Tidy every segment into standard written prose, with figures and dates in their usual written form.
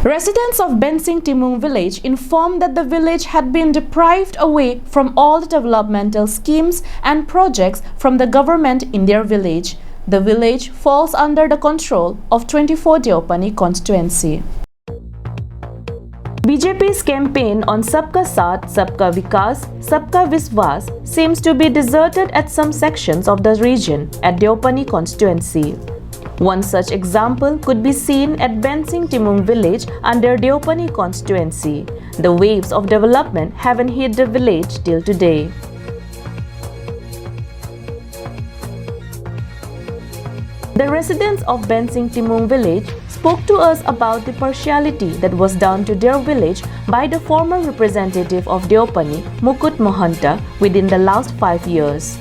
Residents of Bensing Timung Village informed that the village had been deprived away from all the developmental schemes and projects from the government in their village. The village falls under the control of 24 Deopani constituency. BJP's campaign on Sabka Saath, Sabka Vikas, Sabka Viswas seems to be deserted at some sections of the region at Deopani constituency. One such example could be seen at Bensing Timung Village under Deopani constituency. The waves of development haven't hit the village till today. The residents of Bensing Timung Village spoke to us about the partiality that was done to their village by the former representative of Deopani, Mukut Mohanta, within the last 5 years.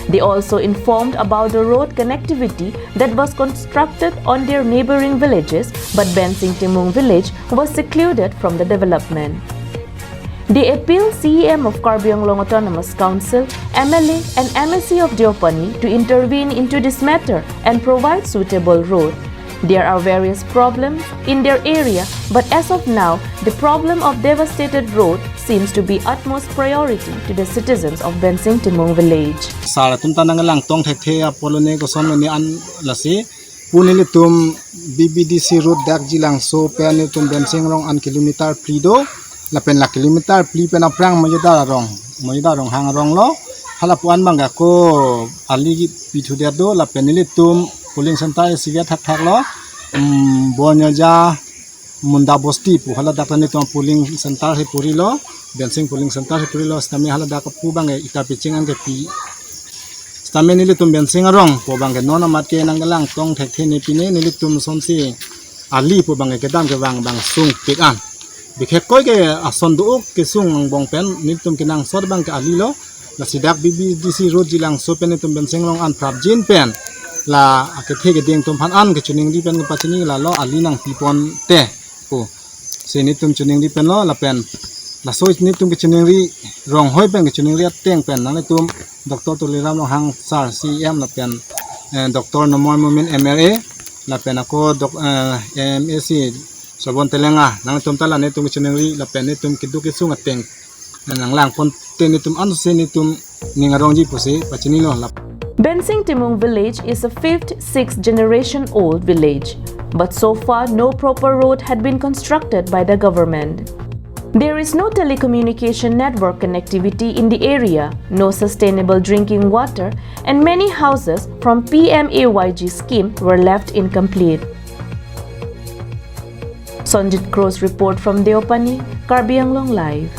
They also informed about the road connectivity that was constructed on their neighboring villages, but Bensing Timung Village was secluded from the development. They appealed CEM of Karbianglong Autonomous Council, MLA and MSC of Deopani to intervene into this matter and provide suitable road. There are various problems in their area, but as of now, the problem of devastated road seems to be utmost priority to the citizens of Bensing Timung Village. Sara tum tanang lang tong thekhe apolone ko son ni an lasi punili tum BBDC road dak jilang so pen tum Bensing rong an kilometer prido lapen la kilometer pli pen aprang majada rong hang rong lo halapuan bangga ko ali pitu dia do lapen ni tum polling center sigat thak lo bonyaja munda bosti pu hala dakani tum polling center he puri lo Bensing polling center he puri lo stami hala dak pu bangga ita pitching an ke pi stami ni tum Bensing rong po bangga nona mat ke nang lang tong thek ni pine ni tum somsi ali pu bangga ke dam ke bang sung pik an bikhek koi ke ason du ke sung bong pen ni tum kinang sor bang ke ali lo la sidak BBDC road jilang so pen tum Bensing rong an prap jin pen la ke thege ding tum phan an ke chuning di pen ke pachini la lo ali nang pipon te ko se ni tum chuning di pen lo la pen la so ni tum ke chuning ri rong hoi pen ke chuning ri teng pen nang tum Dr. Tuliram lo hang sar CM la pen Dr. Nomoy Mumin MLA la pen ako MSC Sabon Telenga nang tum tala ni tum chuning ri la pen ni tum kidu ke sunga teng nang lang pon te ni tum an se ni tum ningarong ji pose pachini lo la. Bensing Timung Village is a 5th, 6th generation old village, but so far no proper road had been constructed by the government. There is no telecommunication network connectivity in the area, no sustainable drinking water, and many houses from PMAYG scheme were left incomplete. Sonjit Crow's report from Deopani, Karbianglong Live.